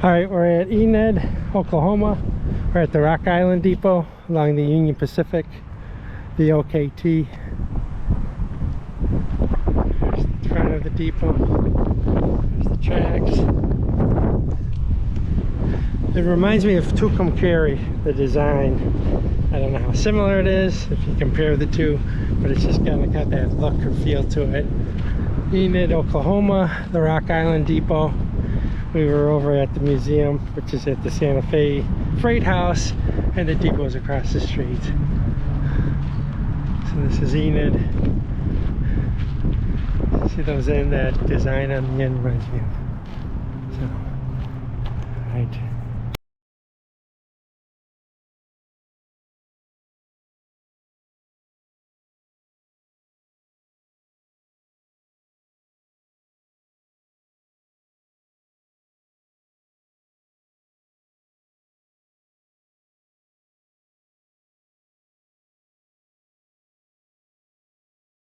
Alright, we're at Enid, Oklahoma. We're at the Rock Island Depot along the Union Pacific, the OKT. There's the front of the depot. There's the tracks. It reminds me of Tucumcari, the design. I don't know how similar it is if you compare the two, but it's just kind of got that look or feel to it. Enid, Oklahoma, the Rock Island Depot. We were over at the museum, which is at the Santa Fe Freight House, and the depot is across the street. So this is Enid. See those in that design on the end reminds me of. So, alright.